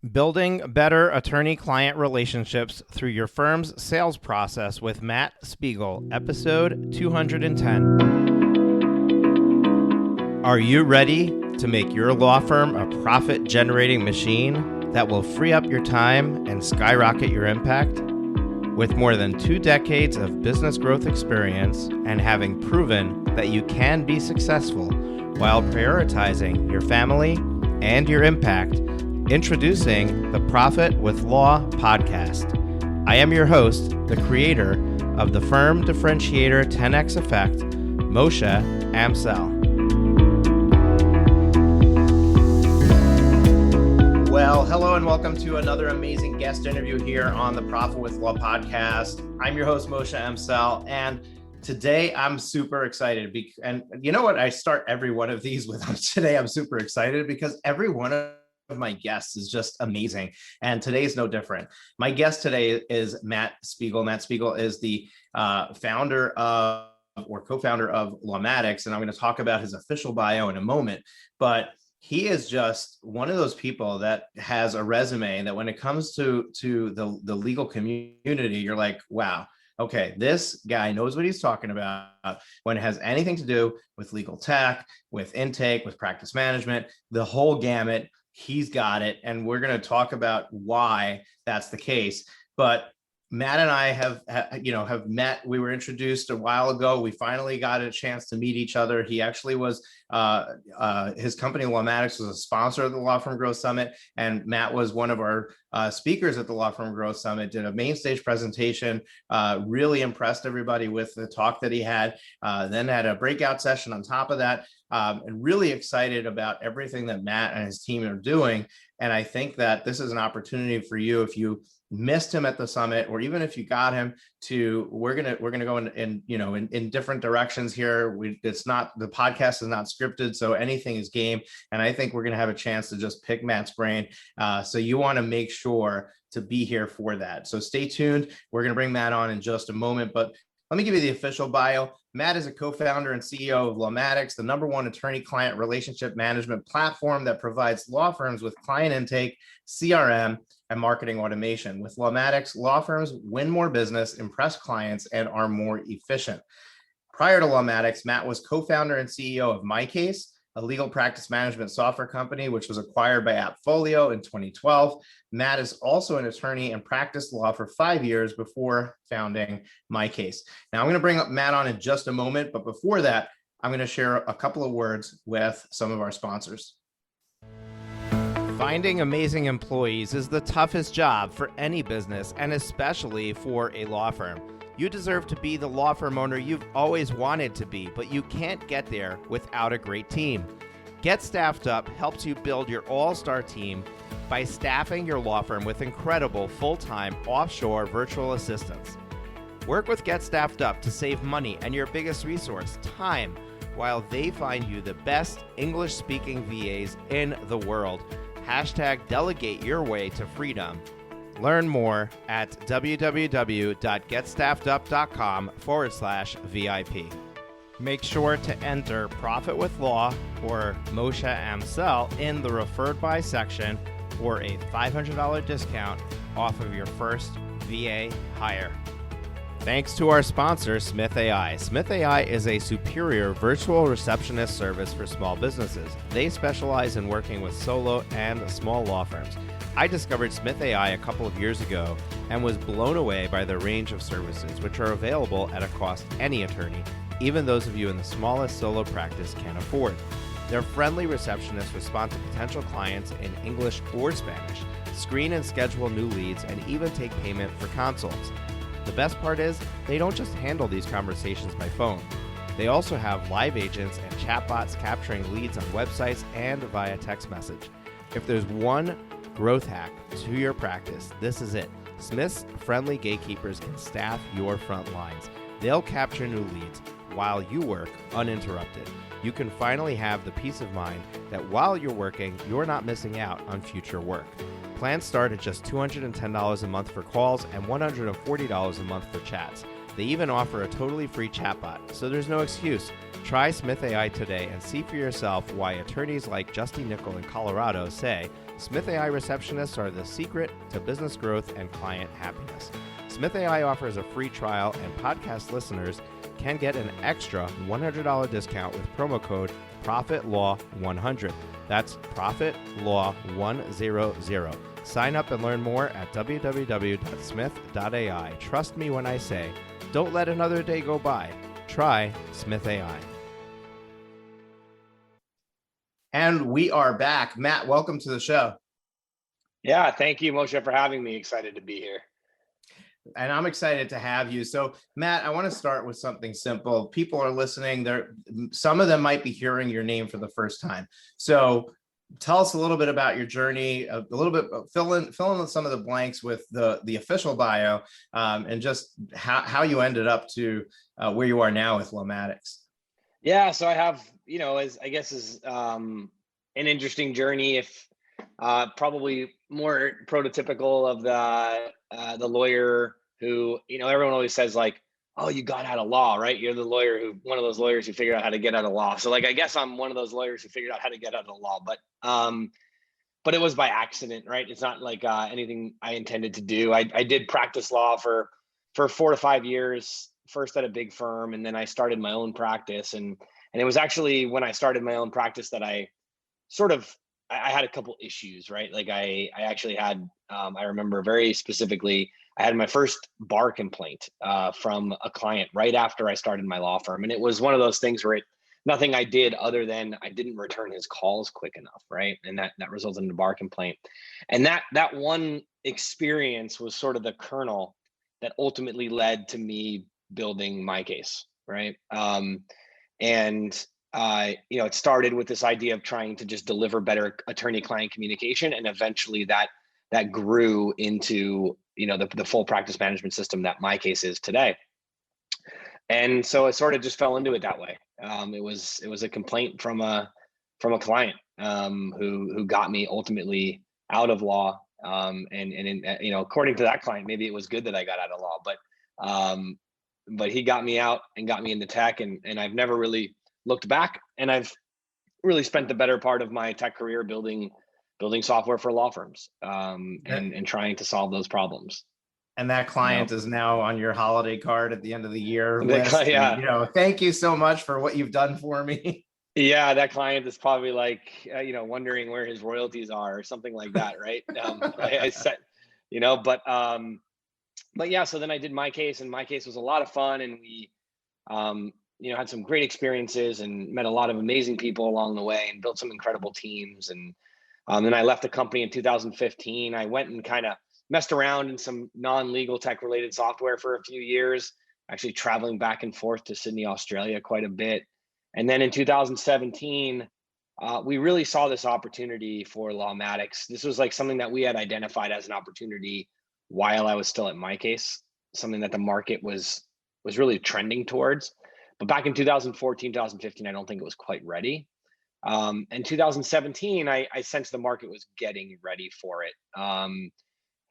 Building better attorney-client relationships through your firm's sales process with Matt Spiegel, episode 210. Are you ready to make your law firm a profit-generating machine that will free up your time and skyrocket your impact? With more than 2 decades of business growth experience and having proven that you can be successful while prioritizing your family and your impact, introducing the Profit with Law podcast. I am your host, the creator of the Firm Differentiator 10X Effect, Moshe Amsel. Well, hello and welcome to another amazing guest interview here on the Profit with Law podcast. I'm your host, Moshe Amsel, and today I'm super excited. And you know what? I start every one of these with today I'm super excited because every one of my guests is just amazing. And today is no different. My guest today is Matt Spiegel. Matt Spiegel is the founder of or co-founder of Lawmatics. And I'm going to talk about his official bio in a moment. But he is just one of those people that has a resume that when it comes to the legal community, you're like, wow, okay, this guy knows what he's talking about when it has anything to do with legal tech, with intake, with practice management, the whole gamut. He's got it. And we're going to talk about why that's the case. But Matt and I have met. We were introduced a while ago. We finally got a chance to meet each other. He actually was, his company Lawmatics was a sponsor of the Law Firm Growth Summit. And Matt was one of our speakers at the Law Firm Growth Summit, did a main stage presentation, really impressed everybody with the talk that he had, then had a breakout session on top of that, and really excited about everything that Matt and his team are doing. And I think that this is an opportunity for you if you missed him at the summit, or even if you got him to, we're gonna go in different directions here. It's not, the podcast is not scripted, so anything is game. And I think we're gonna have a chance to just pick Matt's brain. So you want to make sure to be here for that. So stay tuned. We're gonna bring Matt on in just a moment, but let me give you the official bio. Matt is a co-founder and CEO of Lawmatics, the #1 attorney-client relationship management platform that provides law firms with client intake, CRM, and marketing automation. With Lawmatics, law firms win more business, impress clients, and are more efficient. Prior to Lawmatics, Matt was co-founder and CEO of MyCase, a legal practice management software company, which was acquired by AppFolio in 2012. Matt is also an attorney and practiced law for 5 years before founding MyCase. Now, I'm going to bring up Matt on in just a moment, but before that, I'm going to share a couple of words with some of our sponsors. Finding amazing employees is the toughest job for any business, and especially for a law firm. You deserve to be the law firm owner you've always wanted to be, but you can't get there without a great team. Get Staffed Up helps you build your all-star team by staffing your law firm with incredible full-time offshore virtual assistants. Work with Get Staffed Up to save money and your biggest resource, time, while they find you the best English-speaking VAs in the world. #delegate your way to freedom. Learn more at www.getstaffedup.com/VIP. Make sure to enter Profit with Law or Moshe Amsel in the referred by section for a $500 discount off of your first VA hire. Thanks to our sponsor, Smith AI. Smith AI is a superior virtual receptionist service for small businesses. They specialize in working with solo and small law firms. I discovered Smith AI a couple of years ago and was blown away by the range of services, which are available at a cost any attorney, even those of you in the smallest solo practice, can afford. Their friendly receptionists respond to potential clients in English or Spanish, screen and schedule new leads, and even take payment for consults. The best part is, they don't just handle these conversations by phone. They also have live agents and chatbots capturing leads on websites and via text message. If there's one growth hack to your practice, this is it. Smith's friendly gatekeepers can staff your front lines. They'll capture new leads while you work uninterrupted. You can finally have the peace of mind that while you're working, you're not missing out on future work. Plans start at just $210 a month for calls and $140 a month for chats. They even offer a totally free chatbot, so there's no excuse. Try Smith AI today and see for yourself why attorneys like Justy Nickel in Colorado say Smith AI receptionists are the secret to business growth and client happiness. Smith AI offers a free trial, and podcast listeners can get an extra $100 discount with promo code ProfitLaw100. That's ProfitLaw100. Sign up and learn more at www.smith.ai. Trust me when I say, don't let another day go by. Try Smith AI. And we are back. Matt, welcome to the show. Yeah, thank you, Moshe, for having me. Excited to be here. And I'm excited to have you. So, Matt, I want to start with something simple. People are listening. Some of them might be hearing your name for the first time. So tell us a little bit about your journey, a little bit, fill in some of the blanks with the official bio, and just how you ended up to where you are now with Lawmatics. Yeah, so I have, as an interesting journey, if probably more prototypical of the lawyer who, everyone always says like, oh, you got out of law, right? You're one of those lawyers who figured out how to get out of law. So like, I guess I'm one of those lawyers who figured out how to get out of law, but it was by accident, right? It's not like anything I intended to do. I did practice law for 4 to 5 years, first at a big firm, and then I started my own practice. And it was actually when I started my own practice that I had a couple issues, right? Like I actually had, I remember very specifically, I had my first bar complaint from a client right after I started my law firm. And it was one of those things where nothing I did other than I didn't return his calls quick enough, right? And that resulted in a bar complaint. And that one experience was sort of the kernel that ultimately led to me building my case, right? It started with this idea of trying to just deliver better attorney-client communication, and eventually that grew into the full practice management system that my case is today. And so I sort of just fell into it that way. It was a complaint from a client who got me ultimately out of law. According to that client, maybe it was good that I got out of law, but he got me out and got me into tech, and I've never really looked back. And I've really spent the better part of my tech career building software for law firms, and trying to solve those problems. And that client is now on your holiday card at the end of the year list. Yeah. And, thank you so much for what you've done for me. Yeah, that client is probably like, wondering where his royalties are or something like that, right? I said, but yeah, so then I did my case, and my case was a lot of fun, and we, had some great experiences and met a lot of amazing people along the way and built some incredible teams. And then I left the company in 2015. I went and kind of messed around in some non-legal tech related software for a few years, actually traveling back and forth to Sydney, Australia quite a bit. And then in 2017, we really saw this opportunity for Lawmatics. This was like something that we had identified as an opportunity while I was still at my case, something that the market was really trending towards. But back in 2014, 2015, I don't think it was quite ready. In 2017, I sensed the market was getting ready for it.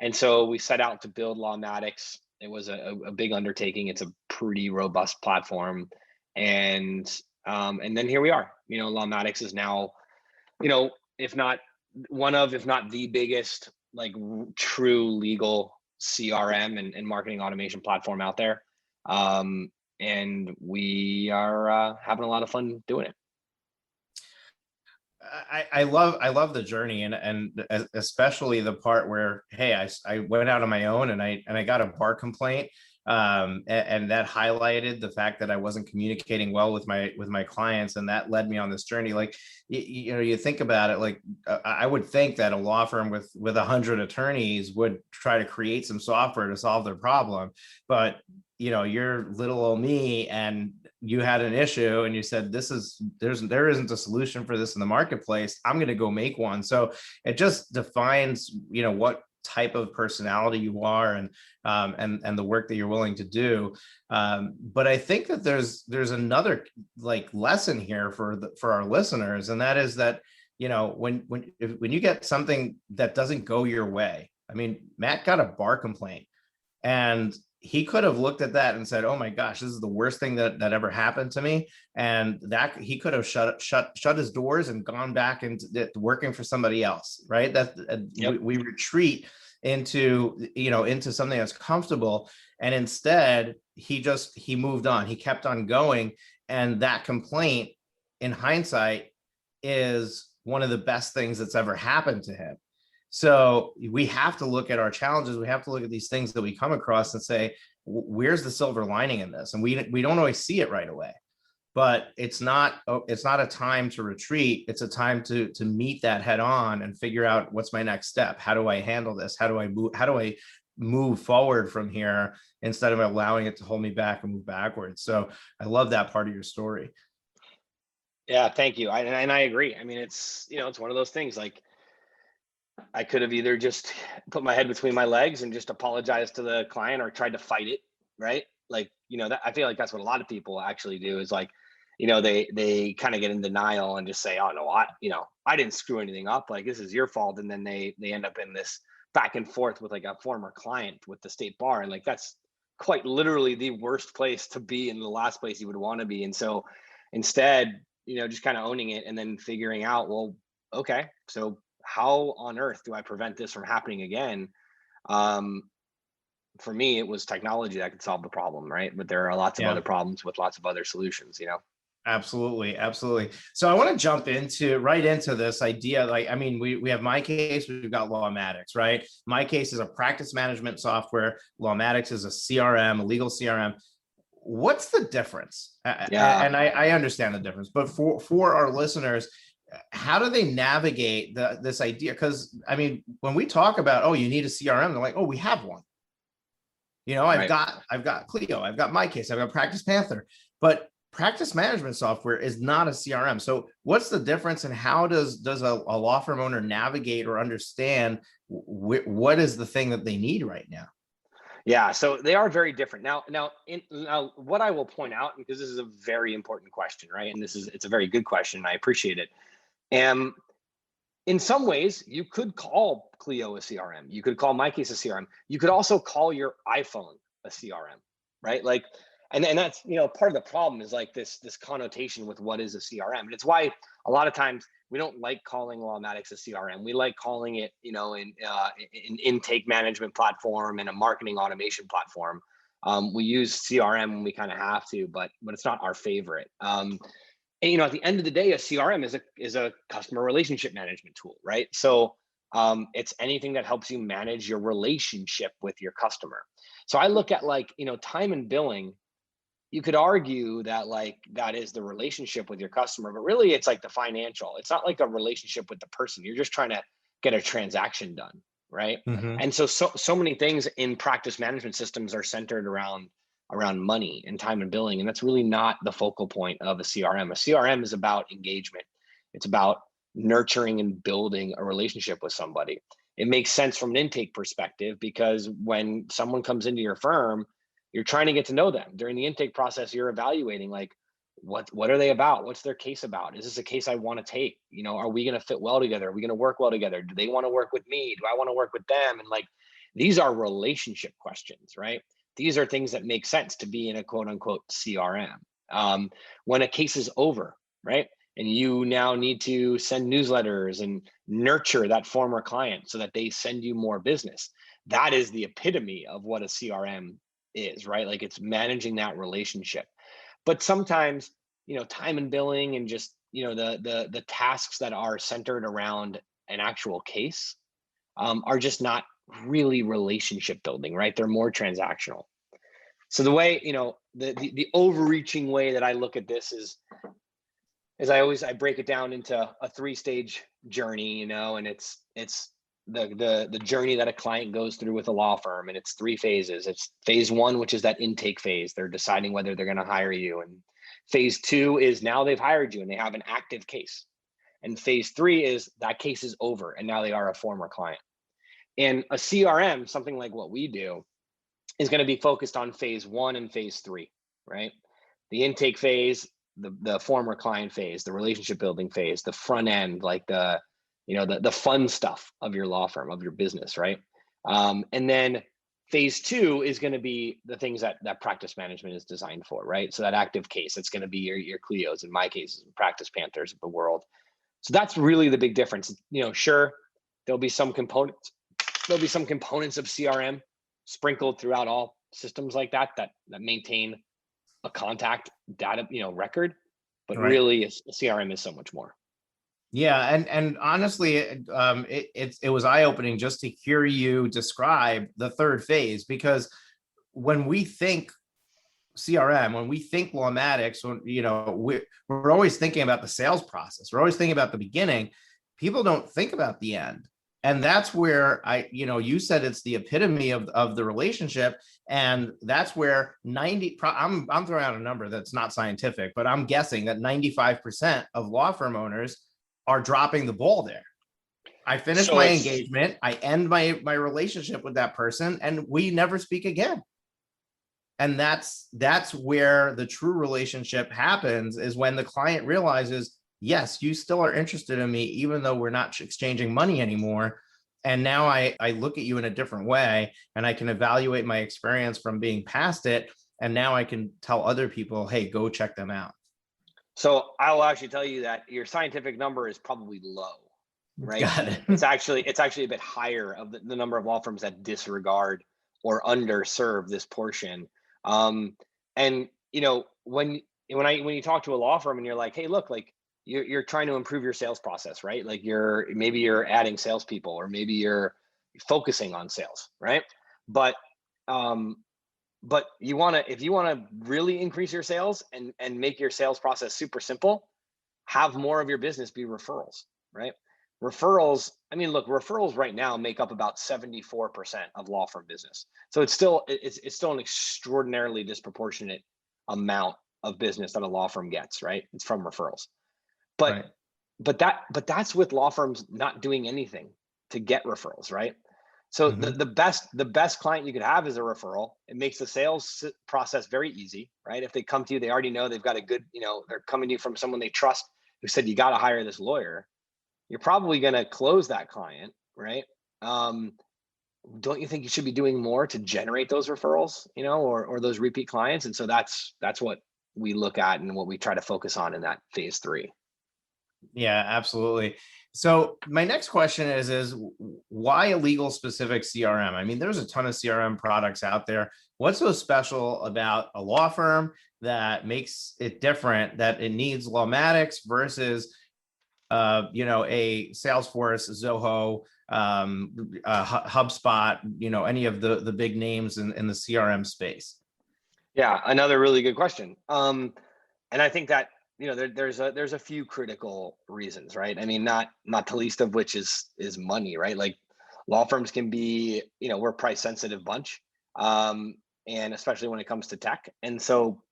And so we set out to build Lawmatics. It was a big undertaking. It's a pretty robust platform. And then here we are. Lawmatics is now, if not the biggest, like true legal CRM and marketing automation platform out there. And we are having a lot of fun doing it. I love the journey, and especially the part where, hey, I went out on my own and I got a bar complaint, and that highlighted the fact that I wasn't communicating well with my clients, and that led me on this journey. Like you think about it, like I would think that a law firm with 100 attorneys would try to create some software to solve their problem, but you're little old me, and you had an issue and you said, there isn't a solution for this in the marketplace. I'm going to go make one. So it just defines, what type of personality you are, and the work that you're willing to do. But I think that there's another like lesson here for our listeners. And that is that, when you get something that doesn't go your way, I mean, Matt got a bar complaint. And he could have looked at that and said, oh my gosh, this is the worst thing that ever happened to me. And that he could have shut his doors and gone back into working for somebody else, right? We retreat into, into something that's comfortable. And instead he moved on, he kept on going. And that complaint, in hindsight, is one of the best things that's ever happened to him. So we have to look at our challenges. We have to look at these things that we come across and say, where's the silver lining in this? And we don't always see it right away, but it's not a time to retreat. It's a time to meet that head on and figure out, what's my next step? How do I handle this? How do I move forward from here, instead of allowing it to hold me back and move backwards? So I love that part of your story. Yeah, thank you. And I agree. I mean, it's one of those things, like, I could have either just put my head between my legs and just apologized to the client, or tried to fight it, right? Like, that, I feel like that's what a lot of people actually do, is like, they kind of get in denial and just say, oh no, I didn't screw anything up. Like, this is your fault. And then they end up in this back and forth with like a former client with the state bar. And like, that's quite literally the worst place to be, and the last place you would want to be. And so instead, just kind of owning it, and then figuring out, well, okay, so how on earth do I prevent this from happening again? For me, it was technology that could solve the problem, right? But there are lots of other problems with lots of other solutions, Absolutely. So I want to jump right into this idea. Like, I mean, we have My Case, we've got Lawmatics, right? My Case is a practice management software. Lawmatics is a CRM, a legal CRM. What's the difference? Yeah. And I understand the difference, but for our listeners, how do they navigate this idea? Because I mean, when we talk about, oh, you need a CRM, they're like, oh, we have one. I've got Clio, I've got My Case, I've got Practice Panther, but practice management software is not a CRM. So what's the difference, and how does a law firm owner navigate or understand what is the thing that they need right now? Yeah, so they are very different. Now, what I will point out, because this is a very important question, right? And it's a very good question, and I appreciate it. And in some ways, you could call Clio a CRM. You could call My Case a CRM. You could also call your iPhone a CRM, right? Like, and that's, part of the problem is like this connotation with what is a CRM. And it's why a lot of times we don't like calling Lawmatics a CRM. We like calling it, an intake management platform and a marketing automation platform. We use CRM when we kind of have to, but it's not our favorite. And, at the end of the day, a CRM is a customer relationship management tool, right? So it's anything that helps you manage your relationship with your customer. So I look at like, time and billing. You could argue that like that is the relationship with your customer, but really it's like the financial. It's not like a relationship with the person. You're just trying to get a transaction done, right? Mm-hmm. And so many things in practice management systems are centered around money and time and billing, and that's really not the focal point of a CRM. A CRM is about engagement. It's about nurturing and building a relationship with somebody. It makes sense from an intake perspective, because when someone comes into your firm, you're trying to get to know them. During the intake process, you're evaluating like, what are they about? What's their case about? Is this a case I want to take? Are we going to fit well together? Are we going to work well together? Do they want to work with me? Do I want to work with them? And like, these are relationship questions, right? These are things that make sense to be in a quote unquote CRM. When a case is over, right? And you now need to send newsletters and nurture that former client so that they send you more business. That is the epitome of what a CRM is, right? Like, it's managing that relationship. But sometimes, time and billing and just, the tasks that are centered around an actual case are just not really relationship building, right? They're more transactional. So the way, the overreaching way that I look at this is I break it down into a 3-stage journey, and it's the journey that a client goes through with a law firm, and it's 3 phases. It's phase 1, which is that intake phase. They're deciding whether they're going to hire you. And phase 2 is now they've hired you and they have an active case. And phase 3 is that case is over and now they are a former client. And a CRM, something like what we do, is going to be focused on phase 1 and phase 3, right? The intake phase, the former client phase, the relationship building phase, the front end, like the fun stuff of your law firm, of your business, right? And then Phase two is going to be the things that practice management is designed for, right? So that active case, it's going to be your Clios, in my case, practice Panthers of the world. So that's really the big difference. Sure, there'll be some components of CRM sprinkled throughout all systems like that maintain a contact data, record, but Right. really a CRM is so much more. Yeah, and honestly, it was eye-opening just to hear you describe the third phase, because when we think CRM, when we think Lawmatics, we're always thinking about the sales process. We're always thinking about the beginning. People don't think about the end. And that's where you said it's the epitome of the relationship. And that's where I'm throwing out a number that's not scientific, but I'm guessing that 95% of law firm owners are dropping the ball there. I finish my engagement, I end my relationship with that person, and we never speak again. And that's where the true relationship happens, is when the client realizes, yes, you still are interested in me, even though we're not exchanging money anymore. And now I look at you in a different way, and I can evaluate my experience from being past it. And now I can tell other people, hey, go check them out. So I'll actually tell you that your scientific number is probably low, right? Got it. It's actually a bit higher of the number of law firms that disregard or underserve this portion. And when you talk to a law firm and you're like, hey, look, like you're trying to improve your sales process, right? Like maybe you're adding salespeople, or maybe you're focusing on sales, right? But if you want to really increase your sales and make your sales process super simple, have more of your business be referrals, right? Referrals right now make up about 74% of law firm business. So it's still an extraordinarily disproportionate amount of business that a law firm gets, right? It's from referrals. But that's with law firms not doing anything to get referrals, right? So the best client you could have is a referral. It makes the sales process very easy, right? If they come to you, they already know they've got a good, they're coming to you from someone they trust who said, you got to hire this lawyer. You're probably going to close that client, right? Don't you think you should be doing more to generate those referrals, or those repeat clients? And so that's what we look at and what we try to focus on in that phase 3. Yeah, absolutely. So my next question is why a legal specific CRM? I mean, there's a ton of CRM products out there. What's so special about a law firm that makes it different, that it needs Lawmatics versus, a Salesforce, Zoho, HubSpot, any of the big names in the CRM space? Yeah, another really good question. And I think that there's a few critical reasons, right? I mean, not the least of which is money, right? Like law firms can be, we're a price sensitive bunch, and especially when it comes to tech. And so,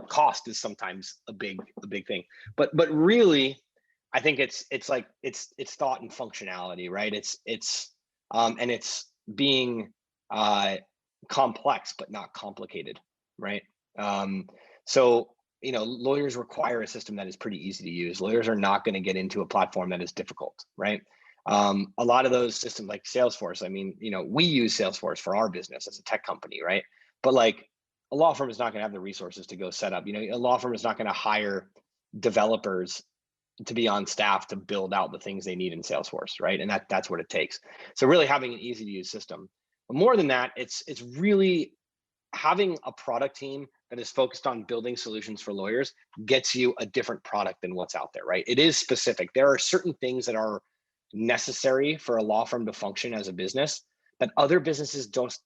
cost is sometimes a big thing. But really, I think it's thought and functionality, right? It's being complex but not complicated, right? So lawyers require a system that is pretty easy to use. Lawyers are not going to get into a platform that is difficult, right? A lot of those systems like Salesforce, I mean, we use Salesforce for our business as a tech company, right? But like a law firm is not going to have the resources to go set up, a law firm is not going to hire developers to be on staff to build out the things they need in Salesforce, right? And that's what it takes. So really having an easy to use system. But more than that, it's really having a product team that is focused on building solutions for lawyers gets you a different product than what's out there, right? It is specific. There are certain things that are necessary for a law firm to function as a business that other businesses don't,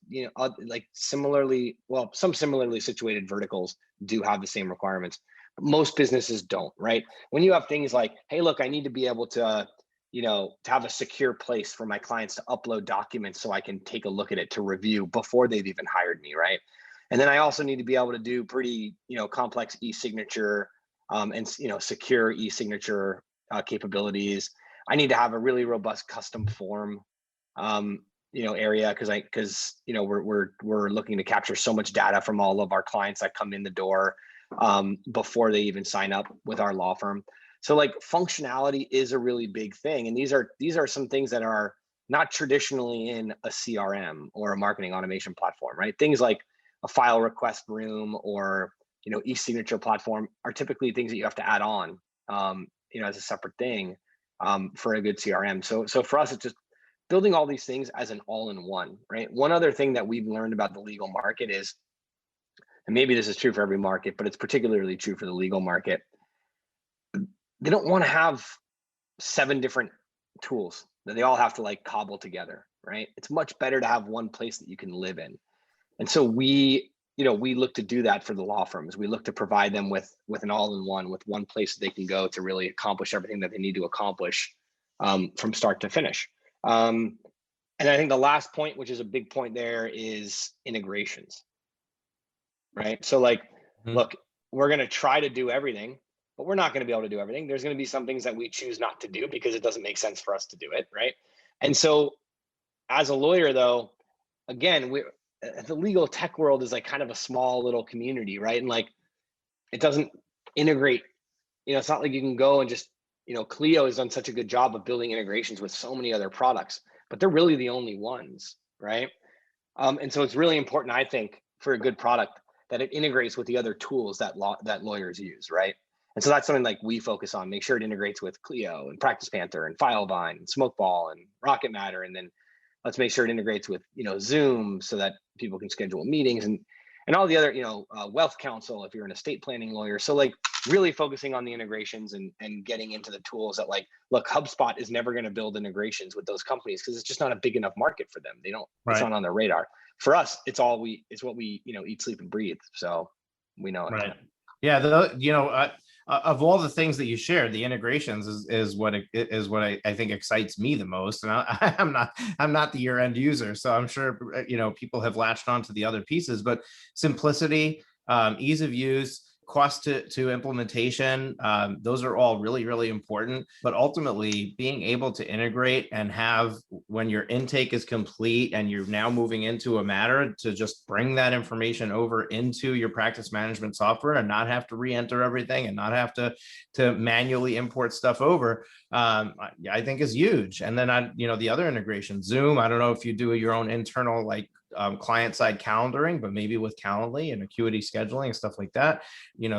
some similarly situated verticals do have the same requirements. But most businesses don't, right? When you have things like, hey, look, I need to be able to, to have a secure place for my clients to upload documents so I can take a look at it to review before they've even hired me, right? And then I also need to be able to do pretty, complex e-signature and secure e-signature capabilities. I need to have a really robust custom form, area because we're looking to capture so much data from all of our clients that come in the door before they even sign up with our law firm. So like functionality is a really big thing, and these are some things that are not traditionally in a CRM or a marketing automation platform, right? Things like a file request room or, e-signature platform are typically things that you have to add on, as a separate thing for a good CRM. So for us, it's just building all these things as an all-in-one, right? One other thing that we've learned about the legal market is, and maybe this is true for every market, but it's particularly true for the legal market, they don't want to have 7 different tools that they all have to like cobble together, right? It's much better to have one place that you can live in. And so we look to do that for the law firms. We look to provide them with an all-in-one, with one place that they can go to really accomplish everything that they need to accomplish from start to finish. And I think the last point, which is a big point there, is integrations, right? So look, we're going to try to do everything, but we're not going to be able to do everything. There's going to be some things that we choose not to do because it doesn't make sense for us to do it, right? And so as a lawyer, though, again, the legal tech world is like kind of a small little community, right? And like, it doesn't integrate, it's not like you can go and just, Clio has done such a good job of building integrations with so many other products, but they're really the only ones, right? And so it's really important, I think, for a good product that it integrates with the other tools that lawyers use, right? And so that's something like we focus on, make sure it integrates with Clio and Practice Panther and Filevine and Smokeball and Rocket Matter. And then let's make sure it integrates with, Zoom so that people can schedule meetings and all the other, Wealth Counsel if you're an estate planning lawyer. So like really focusing on the integrations and getting into the tools that like, look, HubSpot is never going to build integrations with those companies because it's just not a big enough market for them. They don't, It's not on their radar. For us, it's what we, eat, sleep, and breathe. So we know it. Right. Yeah. Of all the things that you shared, the integrations is what I think excites me the most. And I'm not the year-end user, so I'm sure people have latched onto the other pieces. But simplicity, ease of use, cost to implementation, those are all really, really important. But ultimately, being able to integrate and have, when your intake is complete and you're now moving into a matter, to just bring that information over into your practice management software and not have to re-enter everything and not have to manually import stuff over, I think is huge. And then the other integration, Zoom, I don't know if you do your own internal client-side calendaring, but maybe with Calendly and Acuity scheduling and stuff like that,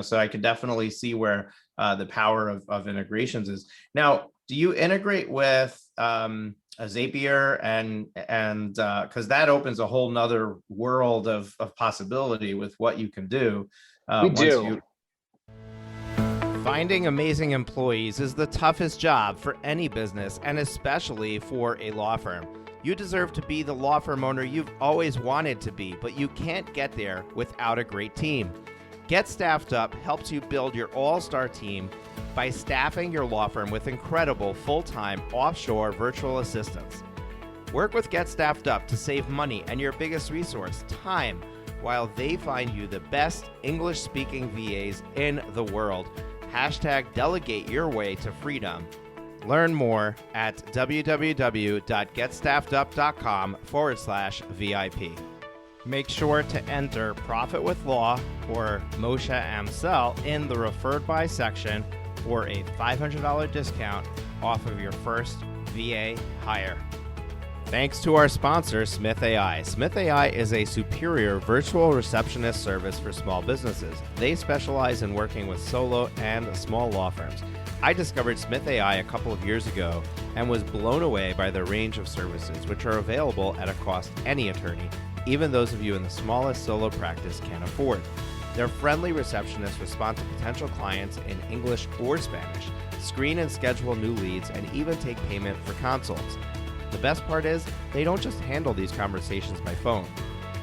so I could definitely see where the power of integrations is. Now, do you integrate with a Zapier and because that opens a whole nother world of possibility with what you can do? We do. Finding amazing employees is the toughest job for any business, and especially for a law firm. You deserve to be the law firm owner you've always wanted to be, but you can't get there without a great team. Get Staffed Up helps you build your all-star team by staffing your law firm with incredible full-time offshore virtual assistants. Work with Get Staffed Up to save money and your biggest resource, time, while they find you the best English-speaking VAs in the world. Hashtag delegate your way to freedom. Learn more at www.getstaffedup.com/VIP. Make sure to enter Profit with Law or Moshe Amsel in the Referred By section for a $500 discount off of your first VA hire. Thanks to our sponsor, Smith AI. Smith AI is a superior virtual receptionist service for small businesses. They specialize in working with solo and small law firms. I discovered Smith AI a couple of years ago and was blown away by the range of services, which are available at a cost any attorney, even those of you in the smallest solo practice, can afford. Their friendly receptionists respond to potential clients in English or Spanish, screen and schedule new leads, and even take payment for consults. The best part is, they don't just handle these conversations by phone.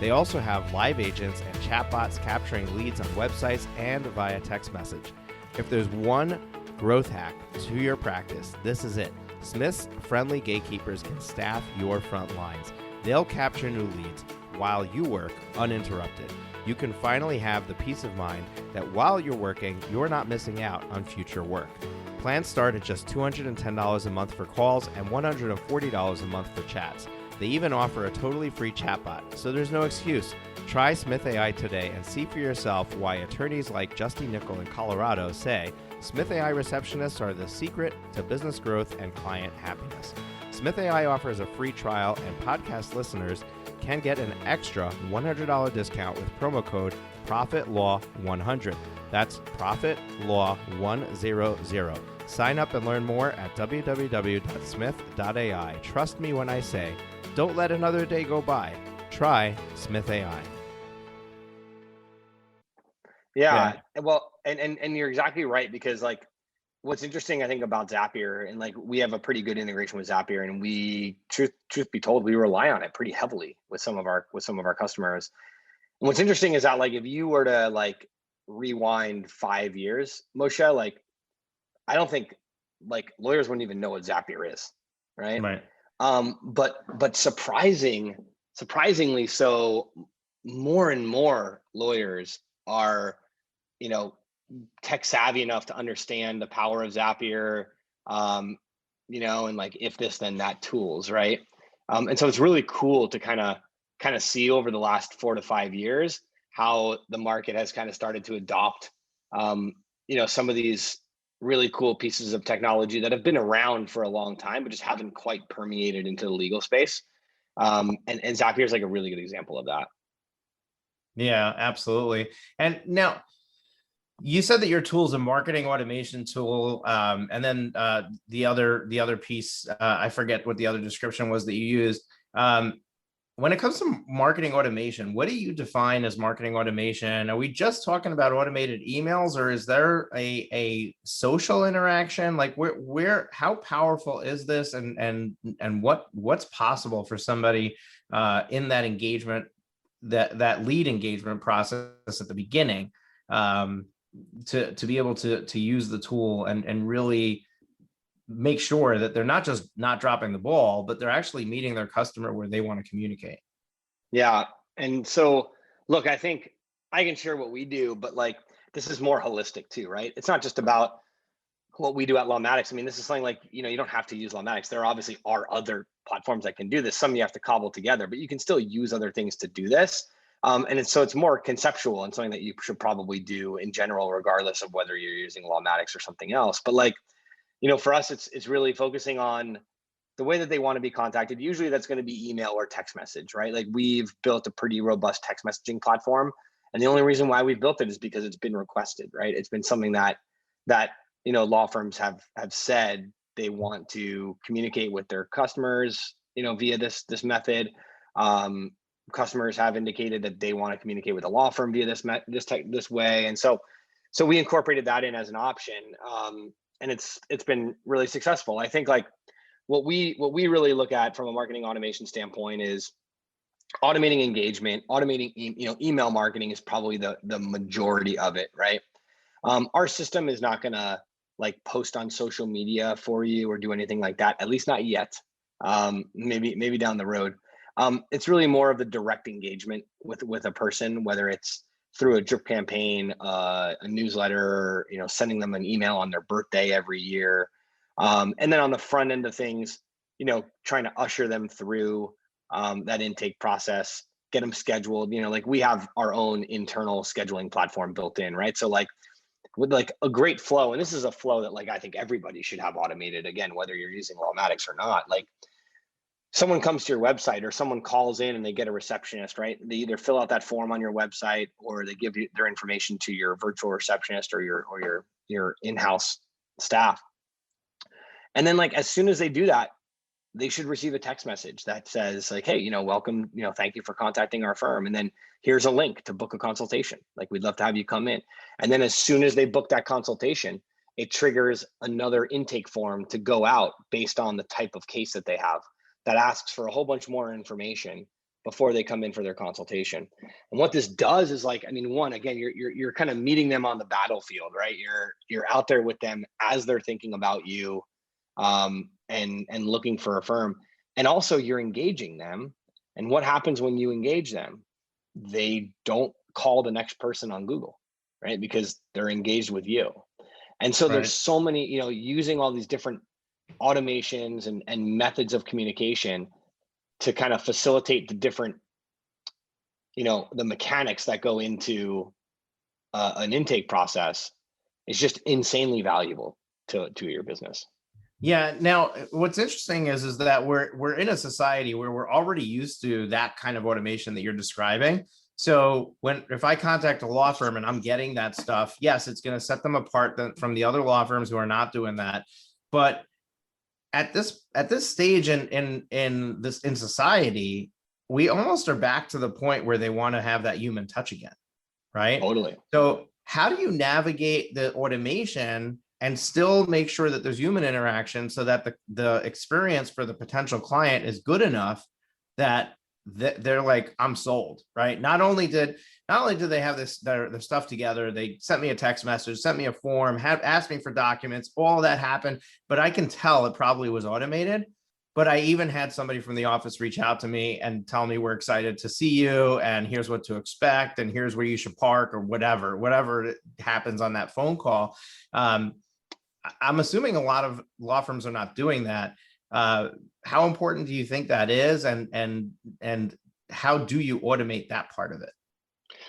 They also have live agents and chatbots capturing leads on websites and via text message. If there's one growth hack to your practice, this is it. Smith's friendly gatekeepers can staff your front lines. They'll capture new leads while you work uninterrupted. You can finally have the peace of mind that while you're working, you're not missing out on future work. Plans start at just $210 a month for calls and $140 a month for chats. They even offer a totally free chatbot, so there's no excuse. Try Smith AI today and see for yourself why attorneys like Justy Nickel in Colorado say Smith AI receptionists are the secret to business growth and client happiness. Smith AI offers a free trial, and podcast listeners can get an extra $100 discount with promo code ProfitLaw100. That's ProfitLaw100. Sign up and learn more at www.smith.ai. Trust me when I say, don't let another day go by. Try Smith AI. Yeah. Well, and you're exactly right, because like what's interesting, I think, about Zapier, and like we have a pretty good integration with Zapier, and we truth be told, we rely on it pretty heavily with some of our customers. And what's interesting is that like if you were to like rewind 5 years, Moshe, like I don't think like lawyers wouldn't even know what Zapier is, right? Right. But surprisingly so, more and more lawyers are, you know, tech savvy enough to understand the power of Zapier, you know, and like if this then that tools, right? And so it's really cool to kind of see over the last 4 to 5 years how the market has kind of started to adopt, you know, some of these really cool pieces of technology that have been around for a long time, but just haven't quite permeated into the legal space. And Zapier is like a really good example of that. Yeah, absolutely. And now you said that your tool is a marketing automation tool. And then the other piece, I forget what the other description was that you used. When it comes to marketing automation, what do you define as marketing automation? Are we just talking about automated emails, or is there a social interaction? Like where how powerful is this, and what's possible for somebody in that engagement, that lead engagement process at the beginning, to be able to use the tool and really make sure that they're not just not dropping the ball, but they're actually meeting their customer where they want to communicate. Yeah. And so, look, I think I can share what we do, but like, this is more holistic too, right? It's not just about what we do at Lawmatics. I mean, this is something like, you know, you don't have to use Lawmatics. There obviously are other platforms that can do this. Some you have to cobble together, but you can still use other things to do this. And it's more conceptual and something that you should probably do in general, regardless of whether you're using Lawmatics or something else. But like, you know, for us, it's really focusing on the way that they want to be contacted. Usually that's going to be email or text message, right? Like we've built a pretty robust text messaging platform. And the only reason why we've built it is because it's been requested, right? It's been something that, you know, law firms have said they want to communicate with their customers, you know, via this method. Customers have indicated that they want to communicate with a law firm via this way. And so we incorporated that in as an option. And it's been really successful. I think like what we really look at from a marketing automation standpoint is automating engagement, automating email marketing is probably the majority of it, right? Our system is not gonna like post on social media for you or do anything like that, at least not yet. Maybe down the road. It's really more of the direct engagement with a person, whether it's through a drip campaign, a newsletter, you know, sending them an email on their birthday every year. And then on the front end of things, you know, trying to usher them through that intake process, get them scheduled, you know, like we have our own internal scheduling platform built in, right? So like with like a great flow, and this is a flow that like I think everybody should have automated, again, whether you're using Lawmatics or not. Like someone comes to your website or someone calls in and they get a receptionist, right? They either fill out that form on your website or they give you their information to your virtual receptionist or your in-house staff. And then like, as soon as they do that, they should receive a text message that says like, hey, you know, welcome, you know, thank you for contacting our firm. And then here's a link to book a consultation. Like, we'd love to have you come in. And then as soon as they book that consultation, it triggers another intake form to go out based on the type of case that they have, that asks for a whole bunch more information before they come in for their consultation. And what this does is like, I mean, one, again, you're kind of meeting them on the battlefield, right? You're out there with them as they're thinking about you, and looking for a firm. And also you're engaging them. And what happens when you engage them? They don't call the next person on Google, right? Because they're engaged with you. And so there's so many, you know, using all these different automations and methods of communication to kind of facilitate the different, you know, the mechanics that go into an intake process is just insanely valuable to your business. Yeah. Now, what's interesting is that we're in a society where we're already used to that kind of automation that you're describing. So if I contact a law firm and I'm getting that stuff, yes, it's going to set them apart from the other law firms who are not doing that. But at this stage in society, we almost are back to the point where they want to have that human touch again, right? Totally. So how do you navigate the automation and still make sure that there's human interaction so that the experience for the potential client is good enough that they're like, I'm sold, right? Not only did they have their stuff together, they sent me a text message, sent me a form, asked me for documents, all that happened, but I can tell it probably was automated. But I even had somebody from the office reach out to me and tell me, we're excited to see you, and here's what to expect, and here's where you should park, or whatever happens on that phone call. I'm assuming a lot of law firms are not doing that. How important do you think that is, and how do you automate that part of it?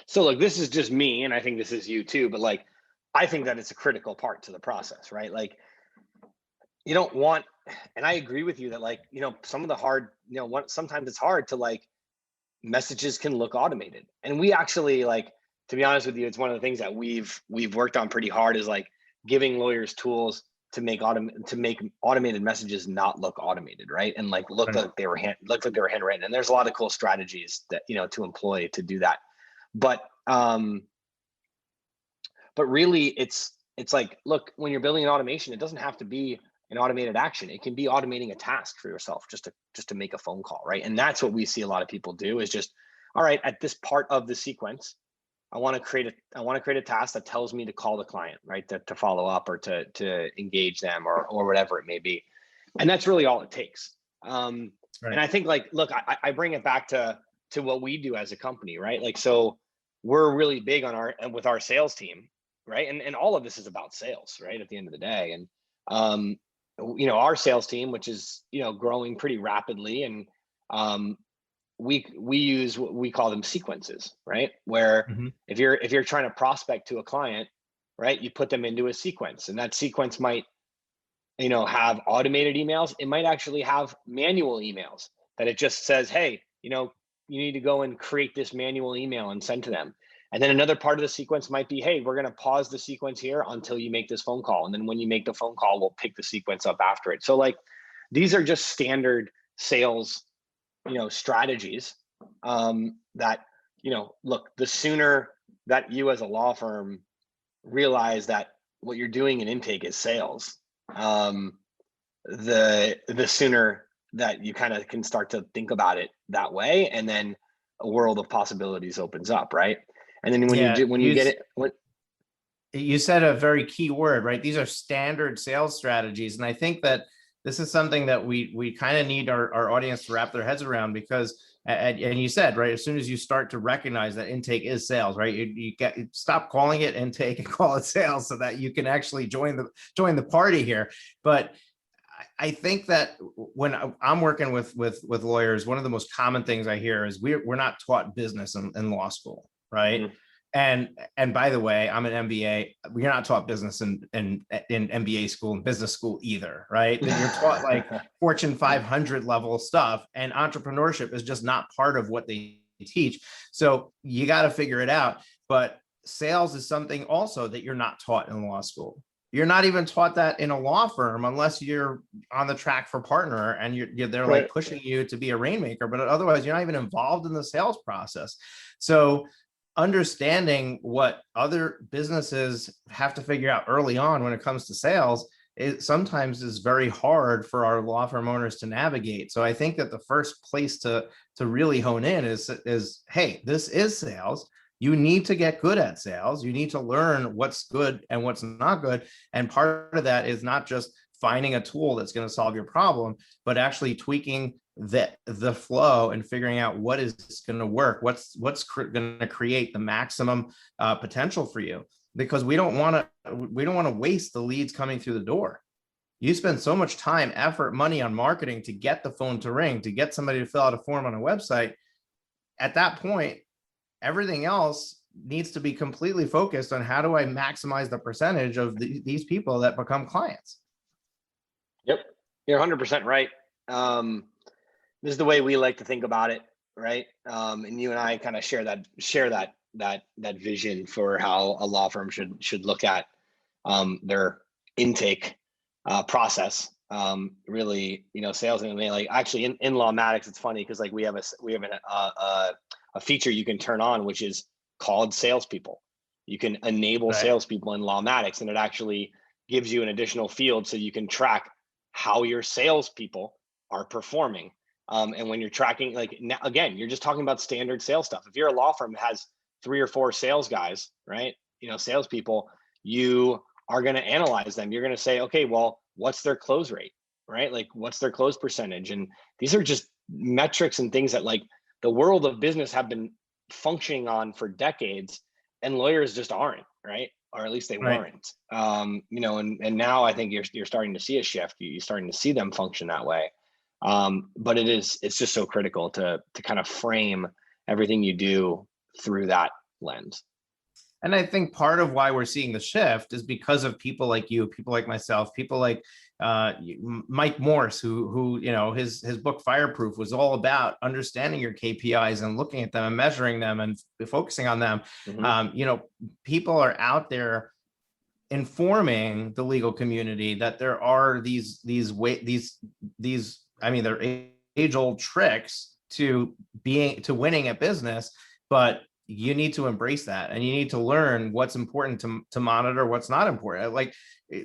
So look, this is just me, and I think this is you too, but like, I think that it's a critical part to the process, right? Like, you don't want, and I agree with you that, like, some of the hard, sometimes it's hard to, like, messages can look automated. And we actually, like, to be honest with you, it's one of the things that we've worked on pretty hard, is like giving lawyers tools to make automated messages not look automated, right? And like look like they were handwritten. And there's a lot of cool strategies that, to employ to do that. But really it's like, look, when you're building an automation, it doesn't have to be an automated action. It can be automating a task for yourself just to make a phone call, right? And that's what we see a lot of people do, is just, all right, at this part of the sequence, I want to create a task that tells me to call the client, right? To follow up, or to engage them, or whatever it may be. And that's really all it takes. Right. And I think, like, look, I bring it back to what we do as a company, right? Like, so we're really big with our sales team, right? And all of this is about sales, right? At the end of the day. And, our sales team, which is, growing pretty rapidly, and, we use what we call them sequences, right? Where if you're trying to prospect to a client, right, you put them into a sequence, and that sequence might, have automated emails. It might actually have manual emails that it just says, hey, you need to go and create this manual email and send to them. And then another part of the sequence might be, hey, we're going to pause the sequence here until you make this phone call. And then when you make the phone call, we'll pick the sequence up after it. So, like, these are just standard sales, strategies, that, look, the sooner that you as a law firm realize that what you're doing in intake is sales, the sooner that you kind of can start to think about it that way, and then a world of possibilities opens up, right? And then you said a very key word, right? These are standard sales strategies, and I think that this is something that we kind of need our audience to wrap their heads around, because, and you said, right, as soon as you start to recognize that intake is sales, right, you stop calling it intake and call it sales, so that you can actually join the party here. But I think that when I'm working with lawyers, one of the most common things I hear is we're not taught business in law school, right? Mm-hmm. And by the way, I'm an MBA. We're not taught business in MBA school and business school either, right? You're taught like Fortune 500 level stuff, and entrepreneurship is just not part of what they teach. So you got to figure it out. But sales is something also that you're not taught in law school. You're not even taught that in a law firm unless you're on the track for partner and they're right, like pushing you to be a rainmaker, but otherwise you're not even involved in the sales process. So understanding what other businesses have to figure out early on when it comes to sales, it sometimes is very hard for our law firm owners to navigate. So I think that the first place to really hone in is, hey, this is sales. You need to get good at sales. You need to learn what's good and what's not good. And part of that is not just finding a tool that's going to solve your problem, but actually tweaking the flow and figuring out what is going to work, what's going to create the maximum potential for you. Because we don't want to waste the leads coming through the door. You spend so much time, effort, money on marketing to get the phone to ring, to get somebody to fill out a form on a website. At that point, everything else needs to be completely focused on how do I maximize the percentage of these people that become clients. Yep. You're 100% right. This is the way we like to think about it, right? And you and I kind of share that vision for how a law firm should look at their intake process. Really, sales and like actually in Lawmatics, it's funny because like we have a feature you can turn on, which is called salespeople. You can enable Right. salespeople in Lawmatics, and it actually gives you an additional field so you can track how your salespeople are performing. And when you're tracking, like now, again, you're just talking about standard sales stuff. If you're a law firm that has 3 or 4 sales guys, right? Salespeople, you are going to analyze them. You're going to say, okay, well, what's their close rate, right? Like what's their close percentage? And these are just metrics and things that like the world of business have been functioning on for decades, and lawyers just aren't, right? Or at least they Right. weren't. And now I think you're starting to see a shift. You're starting to see them function that way. But it's just so critical to kind of frame everything you do through that lens. And I think part of why we're seeing the shift is because of people like you, people like myself, people like Mike Morse, who his book Fireproof was all about understanding your KPIs and looking at them and measuring them and focusing on them. Mm-hmm. People are out there informing the legal community that there are these they're age-old tricks to winning at business, but you need to embrace that, and you need to learn what's important to monitor, what's not important. Like,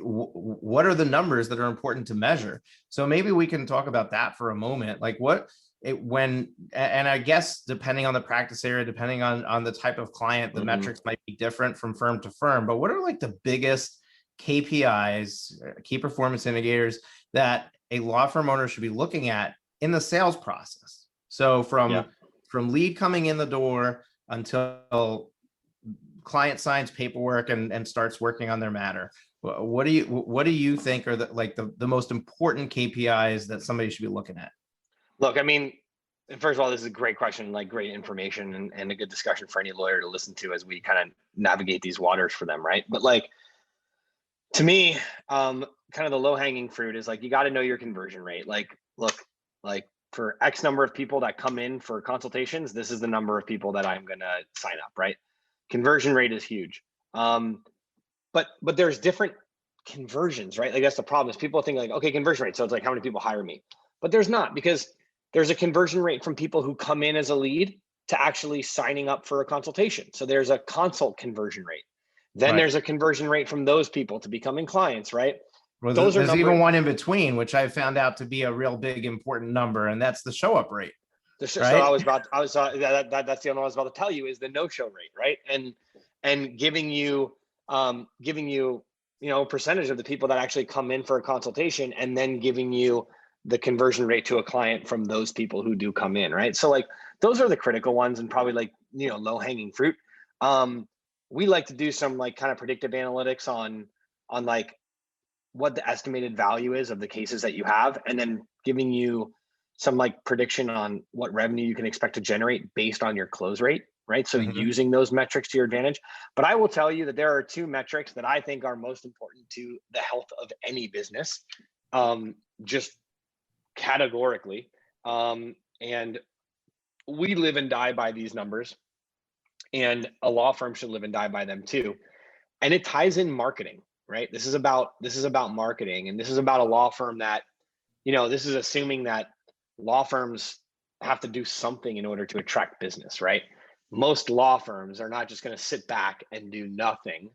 what are the numbers that are important to measure? So maybe we can talk about that for a moment. Like and I guess depending on the practice area, depending on the type of client, the Mm-hmm. metrics might be different from firm to firm. But what are like the biggest KPIs, key performance indicators, that a law firm owner should be looking at in the sales process? So from lead coming in the door until client signs paperwork and starts working on their matter. What do you think are the most important KPIs that somebody should be looking at? Look, I mean, first of all, this is a great question, like great information and a good discussion for any lawyer to listen to as we kind of navigate these waters for them, right? But like, to me, kind of the low hanging fruit is like, you got to know your conversion rate. Like, look, like for X number of people that come in for consultations, this is the number of people that I'm going to sign up, right? Conversion rate is huge. But there's different conversions, right? Like that's the problem is people think like, okay, conversion rate. So it's like, how many people hire me? But there's not, because there's a conversion rate from people who come in as a lead to actually signing up for a consultation. So there's a consult conversion rate. Then there's a conversion rate from those people to becoming clients, right? Well, there's even one in between, which I found out to be a real big important number, and that's the show up rate. Right? So that's the only one I was about to tell you is the no-show rate, right? And giving you percentage of the people that actually come in for a consultation, and then giving you the conversion rate to a client from those people who do come in, right? So like those are the critical ones, and probably like low hanging fruit. We like to do some like kind of predictive analytics on like what the estimated value is of the cases that you have, and then giving you some like prediction on what revenue you can expect to generate based on your close rate, right? So using those metrics to your advantage. But I will tell you that there are 2 metrics that I think are most important to the health of any business, just categorically. And we live and die by these numbers, and a law firm should live and die by them too. And it ties in marketing, right? This is about marketing, and this is about a law firm that, this is assuming that law firms have to do something in order to attract business, right? Most law firms are not just going to sit back and do nothing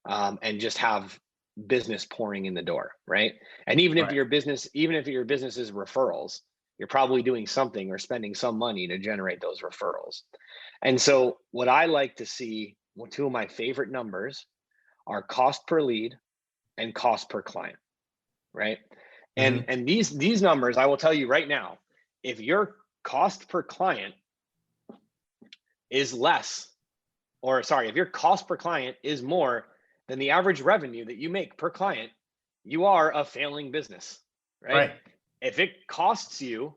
and just have business pouring in the door, right? And even if your business is referrals, you're probably doing something or spending some money to generate those referrals. And so what I like to see, 2 of my favorite numbers are cost per lead and cost per client, right? And these numbers, I will tell you right now, if your cost per client is less, if your cost per client is more than the average revenue that you make per client, you are a failing business, right? If it costs you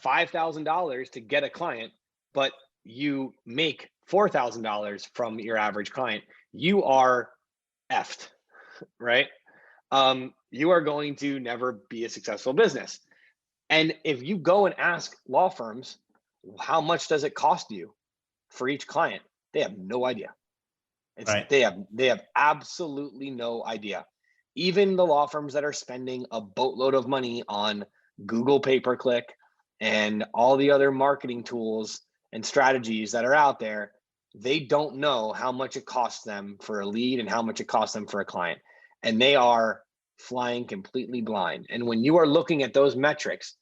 $5,000 to get a client, but you make $4,000 from your average client, you are effed, right? you are going to never be a successful business. And if you go and ask law firms, how much does it cost you for each client? They have no idea. Right. They have absolutely no idea. Even the law firms that are spending a boatload of money on Google pay-per-click and all the other marketing tools and strategies that are out there, they don't know how much it costs them for a lead and how much it costs them for a client. And they are flying completely blind. And when you are looking at those metrics,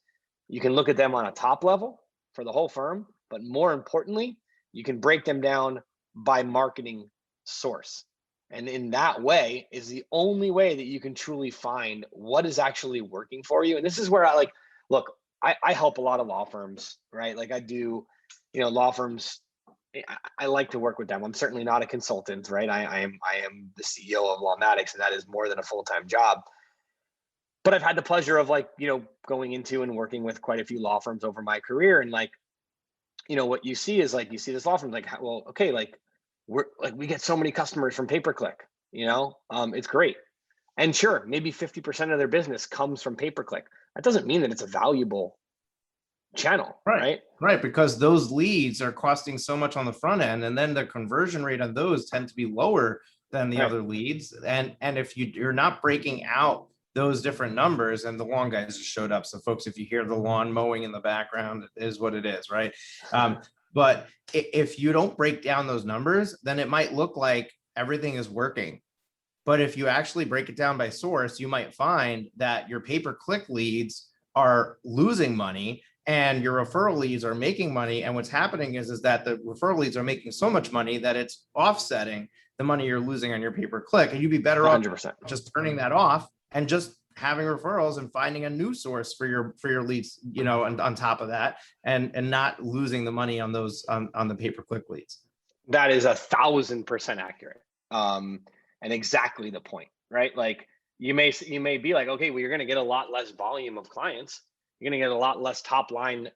you can look at them on a top level for the whole firm, but more importantly, you can break them down by marketing source. And in that way is the only way that you can truly find what is actually working for you. And this is where I help a lot of law firms, right? Like I do, law firms, I like to work with them. I'm certainly not a consultant, right? I am the CEO of Lawmatics, and that is more than a full-time job. But I've had the pleasure of going into and working with quite a few law firms over my career. And what you see is you see this law firm we get so many customers from pay-per-click, it's great. And sure, maybe 50% of their business comes from pay-per-click. That doesn't mean that it's a valuable channel, right? Right, because those leads are costing so much on the front end, and then the conversion rate on those tend to be lower than the other leads. And if you're not breaking out those different numbers, and the lawn guys just showed up. So folks, if you hear the lawn mowing in the background, it is what it is, right? But if you don't break down those numbers, then it might look like everything is working. But if you actually break it down by source, you might find that your pay-per-click leads are losing money and your referral leads are making money. And what's happening is that the referral leads are making so much money that it's offsetting the money you're losing on your pay-per-click. And you'd be better 100%. off just turning that off and just having referrals and finding a new source for your leads, and on top of that, and not losing the money on those on the pay-per-click leads. That is 1,000% accurate. And exactly the point, right? Like you may be like, okay, well, you're going to get a lot less volume of clients. You're going to get a lot less top line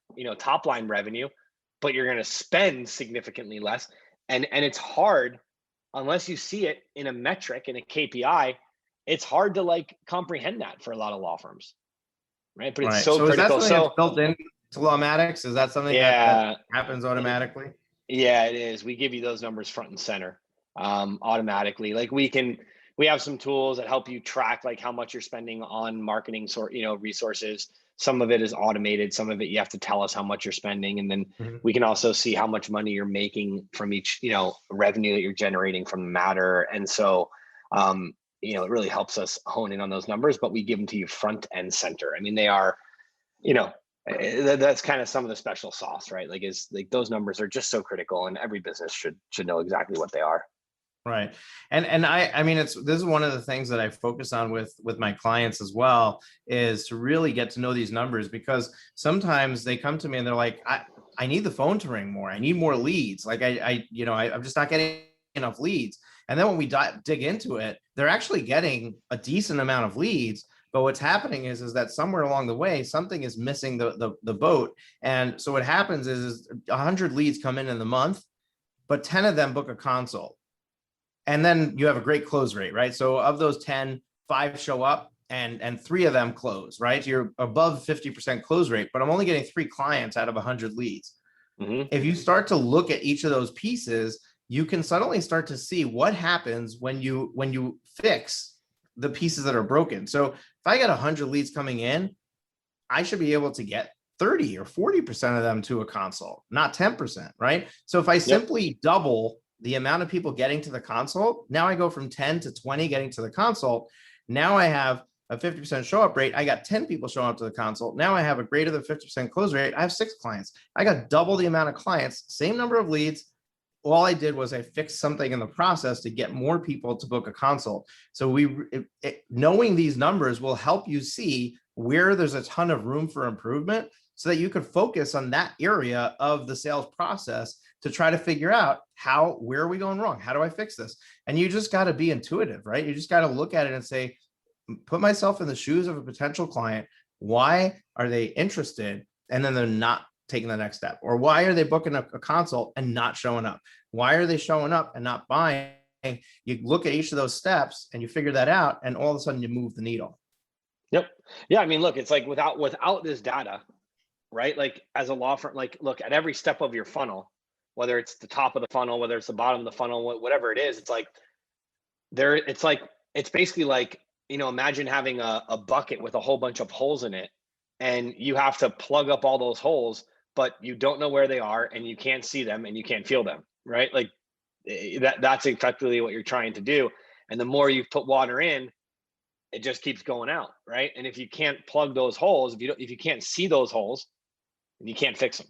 revenue, but you're going to spend significantly less. And it's hard unless you see it in a metric, in a KPI. It's hard to comprehend that for a lot of law firms, right? But it's so critical. Is that something that's built into Lawmatics? Is that something that happens automatically? Yeah, it is. We give you those numbers front and center automatically. We have some tools that help you track how much you're spending on marketing resources. Some of it is automated. Some of it you have to tell us how much you're spending, and then we can also see how much money you're making from each revenue that you're generating from the matter. And so it really helps us hone in on those numbers, but we give them to you front and center. I mean, they are, that's kind of some of the special sauce, right? Those numbers are just so critical, and every business should know exactly what they are. Right. And I mean, this is one of the things that I focus on with my clients as well, is to really get to know these numbers, because sometimes they come to me and they're like, I need the phone to ring more. I need more leads. I'm just not getting enough leads. And then when we dig into it, they're actually getting a decent amount of leads. But what's happening is that somewhere along the way, something is missing the boat. And so what happens is 100 leads come in the month, but 10 of them book a consult. And then you have a great close rate, right? So of those 10, 5 show up and 3 of them close, right? So you're above 50% close rate, but I'm only getting 3 clients out of 100 leads. If you start to look at each of those pieces, you can suddenly start to see what happens when you fix the pieces that are broken. So if I get 100 leads coming in, I should be able to get 30 or 40% of them to a consult, not 10%, right? So if I simply double the amount of people getting to the consult, now I go from 10 to 20 getting to the consult. Now I have a 50% show up rate. I got 10 people showing up to the consult. Now I have a greater than 50% close rate. I have 6 clients. I got double the amount of clients, same number of leads. All I did was I fixed something in the process to get more people to book a consult. So knowing these numbers will help you see where there's a ton of room for improvement, so that you could focus on that area of the sales process to try to figure out where are we going wrong? How do I fix this? And you just got to be intuitive, right? You just got to look at it and say, put myself in the shoes of a potential client. Why are they interested? And then they're not taking the next step. Or why are they booking a consult and not showing up? Why are they showing up and not buying? you look at each of those steps and you figure that out, and all of a sudden you move the needle. Yep. Yeah. I mean, look, it's like without this data, right? Like as a law firm, like look at every step of your funnel, whether it's the top of the funnel, whether it's the bottom of the funnel, whatever it is, it's like it's basically like, imagine having a bucket with a whole bunch of holes in it, and you have to plug up all those holes, but you don't know where they are and you can't see them and you can't feel them, right? Like that's effectively what you're trying to do. And the more you put water in, it just keeps going out, right? And if you can't plug those holes, if you can't see those holes, then you can't fix them,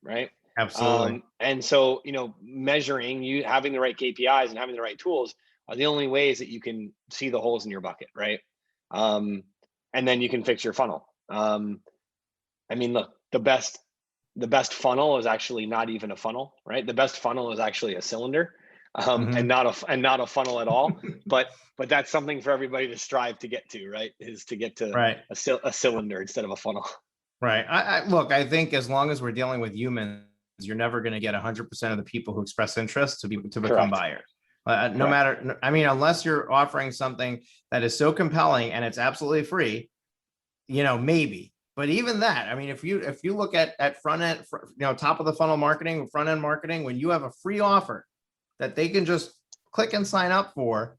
right? Absolutely. And so, measuring, having the right KPIs and having the right tools are the only ways that you can see the holes in your bucket, right? And then you can fix your funnel. I mean, look, the best funnel is actually not even a funnel, right? The best funnel is actually a cylinder, and not a funnel at all. But that's something for everybody to strive to get to, right? Is to get to a cylinder instead of a funnel. Right. I think as long as we're dealing with humans, you're never going to get 100% of the people who express interest to become buyers. No matter, I mean, unless you're offering something that is so compelling and it's absolutely free, maybe. But even that, I mean, if you look at front end, top of the funnel marketing, front end marketing, when you have a free offer that they can just click and sign up for,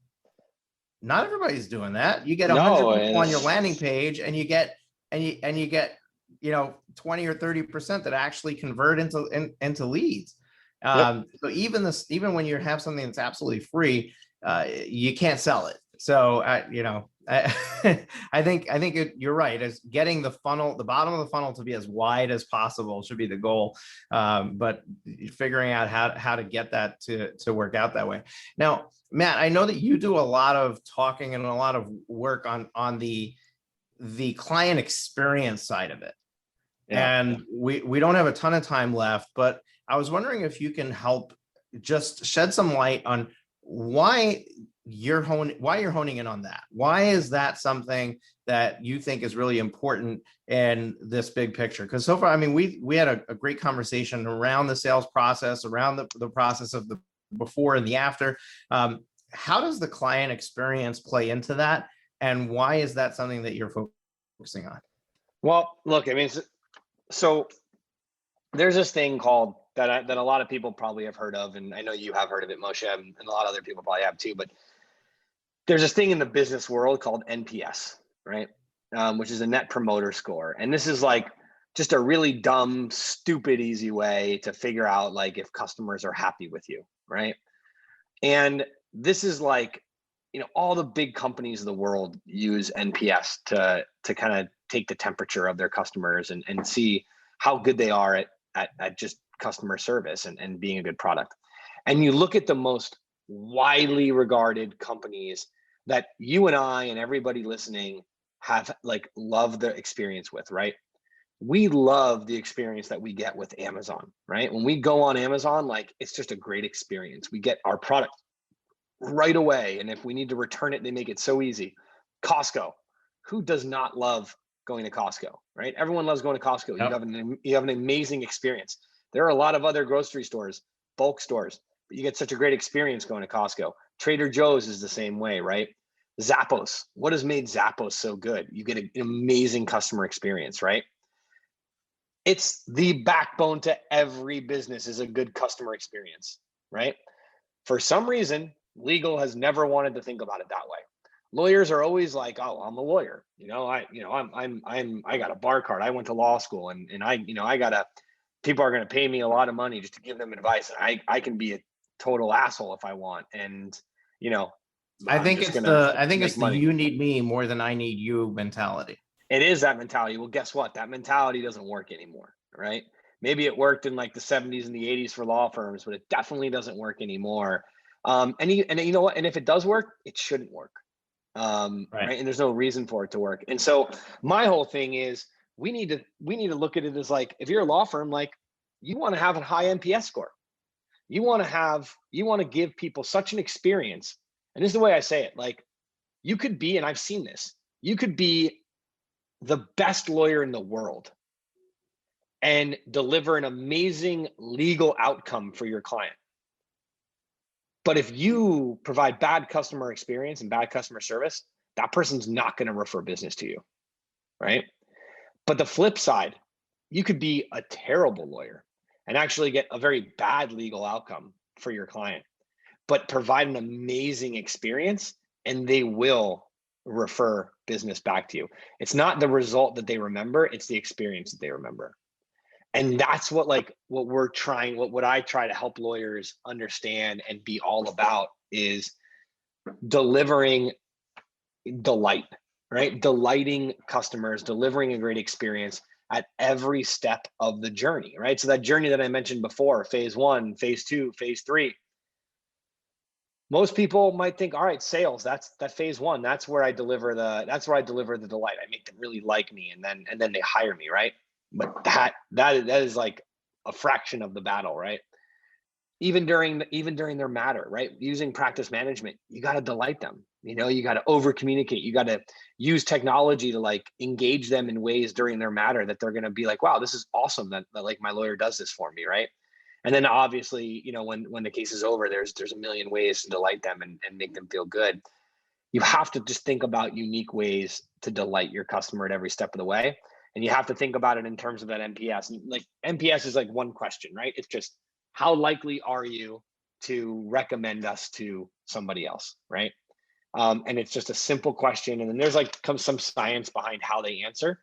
not everybody's doing that. You get 100 people on your landing page, and you get 20 or 30% that actually convert into leads. So even when you have something that's absolutely free, you can't sell it. So I think you're right. As getting the bottom of the funnel to be as wide as possible should be the goal. But figuring out how to get that to work out that way. Now, Matt, I know that you do a lot of talking and a lot of work on the client experience side of it. And we don't have a ton of time left, but I was wondering if you can help just shed some light on why you're honing in on that. Why is that something that you think is really important in this big picture? Because so far, I mean, we had a great conversation around the sales process, around the process of the before and the after. How does the client experience play into that? And why is that something that you're focusing on? Well, look, I mean, so there's this thing called that a lot of people probably have heard of, and I know you have heard of it, Moshe, and a lot of other people probably have too, but there's this thing in the business world called NPS, right? Which is a net promoter score. And this is like just a really dumb, stupid, easy way to figure out like if customers are happy with you, right? And this is like, all the big companies of the world use NPS to kind of take the temperature of their customers and see how good they are at just customer service and being a good product. And you look at the most widely regarded companies that you and I and everybody listening have like loved the experience with, right? We love the experience that we get with Amazon, right? When we go on Amazon, like it's just a great experience. We get our product right away. And if we need to return it, they make it so easy. Costco, who does not love going to Costco, right? Everyone loves going to Costco. Yep. You have an amazing experience. There are a lot of other grocery stores, bulk stores, but you get such a great experience going to Costco. Trader Joe's is the same way, right? Zappos, what has made Zappos so good? You get an amazing customer experience, right? It's the backbone to every business is a good customer experience, right? For some reason, legal has never wanted to think about it that way. Lawyers are always like, "Oh, I'm a lawyer. I got a bar card. I went to law school, and people are going to pay me a lot of money just to give them advice. And I can be a total asshole if I want." And I think it's the you need me more than I need you mentality. It is that mentality. Well, guess what? That mentality doesn't work anymore, right? Maybe it worked in like the 70s and the 80s for law firms, but it definitely doesn't work anymore. And you know what? And if it does work, it shouldn't work. Right. And there's no reason for it to work. And so my whole thing is we need to look at it as like, if you're a law firm, like you want to have a high NPS score. You want to give people such an experience. And this is the way I say it. Like you could be, and I've seen this, you could be the best lawyer in the world and deliver an amazing legal outcome for your client. But if you provide bad customer experience and bad customer service, that person's not going to refer business to you, right? But the flip side, you could be a terrible lawyer and actually get a very bad legal outcome for your client, but provide an amazing experience and they will refer business back to you. It's not the result that they remember, it's the experience that they remember. And that's what what I try to help lawyers understand and be all about is delivering delight, right? Delighting customers, delivering a great experience at every step of the journey, right? So that journey that I mentioned before, phase 1, phase 2, phase 3, most people might think, all right, sales, that's phase 1. That's where I deliver the delight. I make them really like me and then they hire me, right? But that is like a fraction of the battle, right? Even during their matter, right? Using practice management, you got to delight them. You got to over communicate. You got to use technology to like engage them in ways during their matter that they're going to be like, wow, this is awesome that like my lawyer does this for me, right? And then obviously, when the case is over, there's a million ways to delight them and make them feel good. You have to just think about unique ways to delight your customer at every step of the way. And you have to think about it in terms of that NPS. And like NPS is like one question, right? It's just how likely are you to recommend us to somebody else, right? And it's just a simple question. And then there's like some science behind how they answer.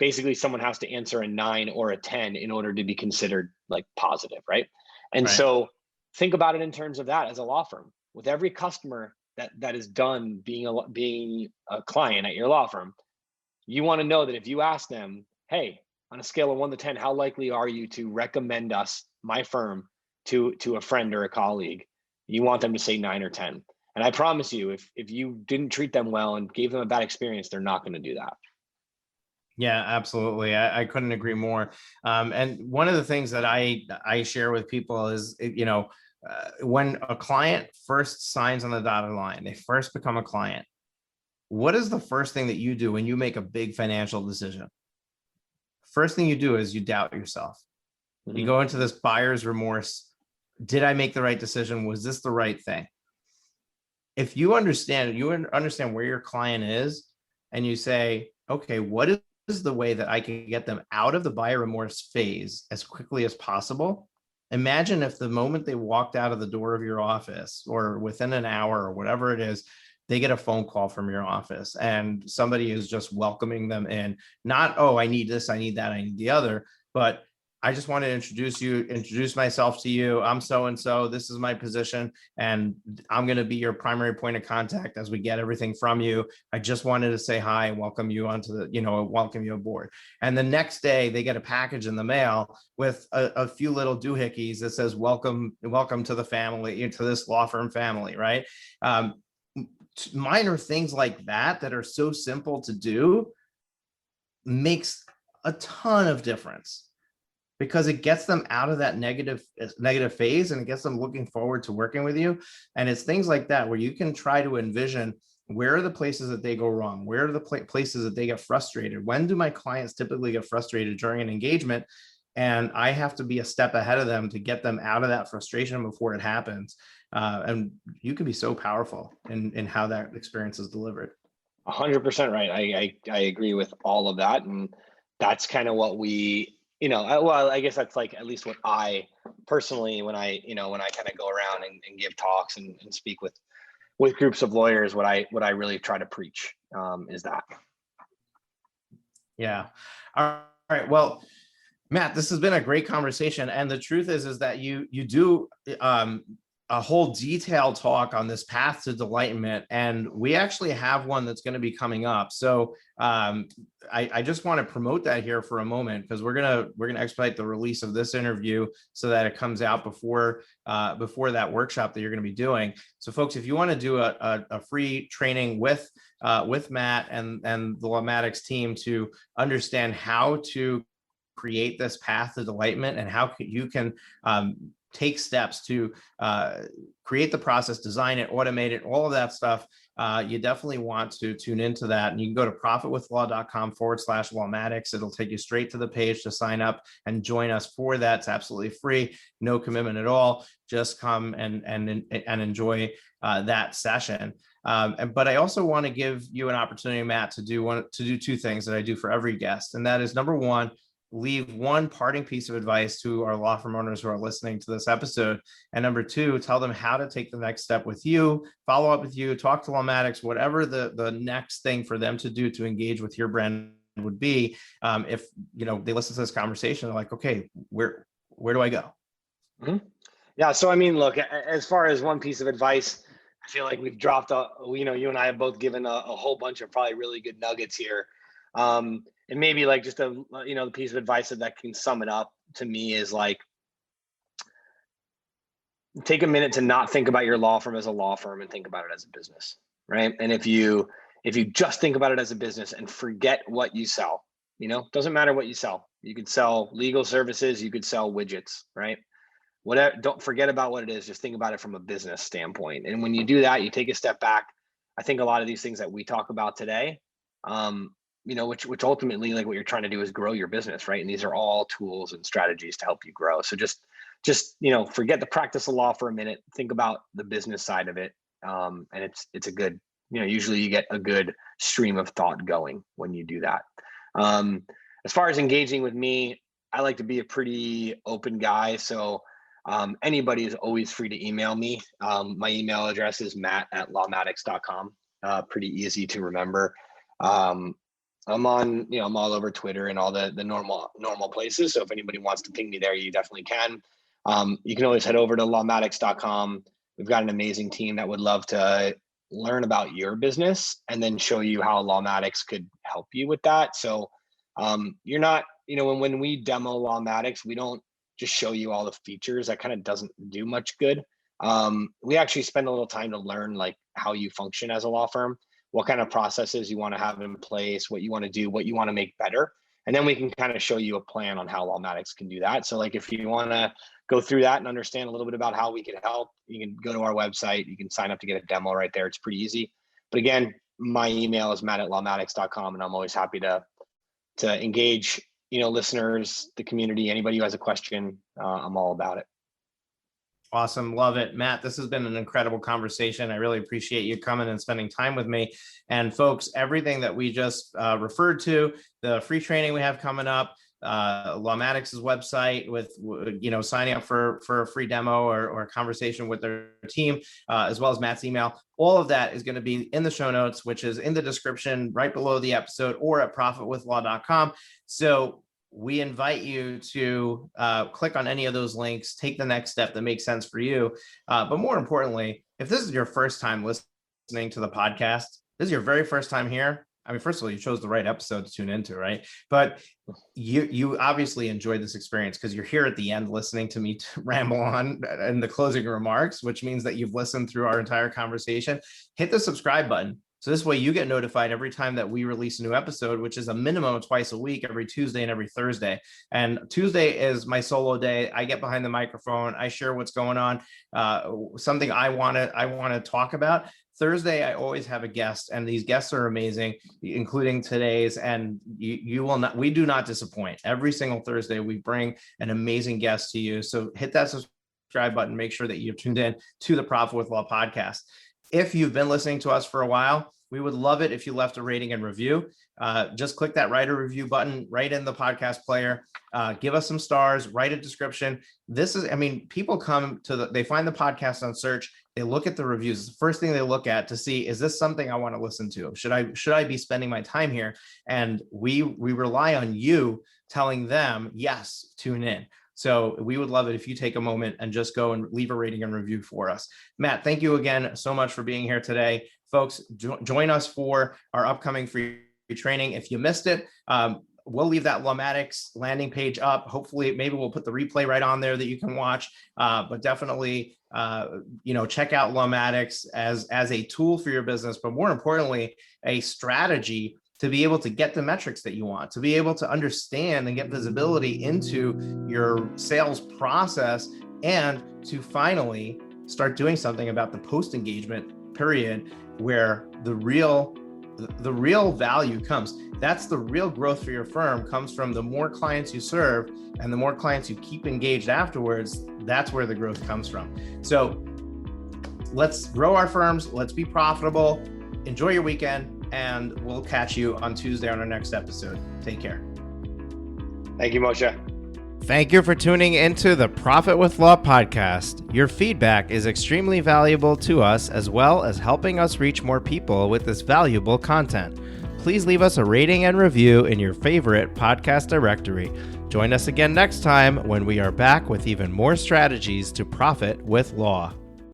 Basically, someone has to answer a 9 or a 10 in order to be considered like positive, right? And so think about it in terms of that as a law firm. With every customer that is done being a client at your law firm, you want to know that if you ask them, hey, on a scale of 1 to 10, how likely are you to recommend us, my firm, to a friend or a colleague? You want them to say 9 or 10. And I promise you, if you didn't treat them well and gave them a bad experience, they're not going to do that. Yeah, absolutely. I couldn't agree more. And one of the things that I share with people is, when a client first signs on the dotted line, they first become a client. What is the first thing that you do when you make a big financial decision? First thing you do is you doubt yourself. Mm-hmm. You go into this buyer's remorse. Did I make the right decision? Was this the right thing? If you understand where your client is and you say, okay, what is the way that I can get them out of the buyer remorse phase as quickly as possible? Imagine if the moment they walked out of the door of your office or within an hour or whatever it is, they get a phone call from your office and somebody is just welcoming them in. Not, oh, I need this, I need that, I need the other, but I just want to introduce myself to you. I'm so-and-so, this is my position, and I'm going to be your primary point of contact as we get everything from you. I just wanted to say hi and welcome you welcome you aboard. And the next day they get a package in the mail with a few little doohickeys that says, welcome to the family, to this law firm family, right? Minor things like that are so simple to do makes a ton of difference, because it gets them out of that negative phase and it gets them looking forward to working with you. And it's things like that where you can try to envision, where are the places that they go wrong? Where are the places that they get frustrated? When do my clients typically get frustrated during an engagement? And I have to be a step ahead of them to get them out of that frustration before it happens. And you can be so powerful in how that experience is delivered. 100% right. I agree with all of that. And that's kind of what we, I guess that's like at least what I personally, when I kind of go around and give talks and speak with groups of lawyers, what I really try to preach is that. Yeah. All right. Well, Matt, this has been a great conversation. And the truth is that you do a whole detailed talk on this path to delightment. And we actually have one that's going to be coming up. So I just want to promote that here for a moment, because we're going to expedite the release of this interview so that it comes out before that workshop that you're going to be doing. So folks, if you want to do a free training with Matt and the Lawmatics team to understand how to create this path to delightment and how you can take steps to create the process, design it, automate it, all of that stuff, you definitely want to tune into that. And you can go to profitwithlaw.com/Lawmatics. It'll take you straight to the page to sign up and join us for that. It's absolutely free, no commitment at all. Just come and enjoy that session. But I also want to give you an opportunity, Matt, to do two things that I do for every guest. And that is, number one, leave one parting piece of advice to our law firm owners who are listening to this episode. And number two, tell them how to take the next step with you, follow up with you, talk to Lawmatics, whatever the next thing for them to do to engage with your brand would be. If they listen to this conversation, they're like, okay, where do I go? Mm-hmm. Yeah. So, I mean, look, as far as one piece of advice, I feel like we've dropped, you and I have both given a whole bunch of probably really good nuggets here. And maybe like just the piece of advice that can sum it up to me is like, take a minute to not think about your law firm as a law firm and think about it as a business, right? And if you just think about it as a business and forget what you sell, doesn't matter what you sell. You could sell legal services, you could sell widgets, right? Whatever, don't forget about what it is. Just think about it from a business standpoint. And when you do that, you take a step back. I think a lot of these things that we talk about today, which ultimately, like, what you're trying to do is grow your business, right? And these are all tools and strategies to help you grow. So just forget the practice of law for a minute. Think about the business side of it, and it's a good, usually you get a good stream of thought going when you do that. As far as engaging with me, I like to be a pretty open guy, so anybody is always free to email me. My email address is matt@lawmatics.com. Pretty easy to remember. I'm on, I'm all over Twitter and all the normal places. So if anybody wants to ping me there, you definitely can. You can always head over to lawmatics.com. We've got an amazing team that would love to learn about your business and then show you how Lawmatics could help you with that. So you're not, when we demo Lawmatics, we don't just show you all the features. That kind of doesn't do much good. We actually spend a little time to learn like how you function as a law firm, what kind of processes you want to have in place, what you want to do, what you want to make better. And then we can kind of show you a plan on how Lawmatics can do that. So like if you want to go through that and understand a little bit about how we can help, you can go to our website, you can sign up to get a demo right there. It's pretty easy. But again, my email is matt@lawmatics.com, and I'm always happy to engage, listeners, the community, anybody who has a question. I'm all about it. Awesome. Love it. Matt, this has been an incredible conversation. I really appreciate you coming and spending time with me. And folks, everything that we just referred to, the free training we have coming up, Lawmatics' website with, signing up for a free demo or a conversation with their team, as well as Matt's email, all of that is going to be in the show notes, which is in the description right below the episode or at profitwithlaw.com. So we invite you to click on any of those links, take the next step that makes sense for you. But more importantly, if this is your first time listening to the podcast, this is your very first time here. I mean, first of all, you chose the right episode to tune into, right? But you obviously enjoyed this experience because you're here at the end listening to me ramble on in the closing remarks, which means that you've listened through our entire conversation. Hit the subscribe button. So this way you get notified every time that we release a new episode, which is a minimum of twice a week, every Tuesday and every Thursday. And Tuesday is my solo day. I get behind the microphone. I share what's going on, something I want to talk about. Thursday, I always have a guest, and these guests are amazing, including today's. And we do not disappoint. Every single Thursday, we bring an amazing guest to you. So hit that subscribe button. Make sure that you're tuned in to the Profit with Law podcast. If you've been listening to us for a while, we would love it if you left a rating and review. Just click that write a review button right in the podcast player. Give us some stars, write a description. People come to they find the podcast on search. They look at the reviews. It's the first thing they look at to see, is this something I want to listen to? Should I be spending my time here? And we rely on you telling them, yes, tune in. So we would love it if you take a moment and just go and leave a rating and review for us. Matt, thank you again so much for being here today. Folks, join us for our upcoming free training. If you missed it, we'll leave that Lawmatics landing page up. Hopefully, maybe we'll put the replay right on there that you can watch. But definitely, check out Lawmatics as a tool for your business, but more importantly, a strategy to be able to get the metrics that you want, to be able to understand and get visibility into your sales process and to finally start doing something about the post-engagement period where the real value comes. That's the real growth for your firm, comes from the more clients you serve and the more clients you keep engaged afterwards. That's where the growth comes from. So let's grow our firms. Let's be profitable. Enjoy your weekend, and we'll catch you on Tuesday on our next episode. Take care. Thank you, Moshe. Thank you for tuning into the Profit with Law podcast. Your feedback is extremely valuable to us, as well as helping us reach more people with this valuable content. Please leave us a rating and review in your favorite podcast directory. Join us again next time when we are back with even more strategies to profit with law.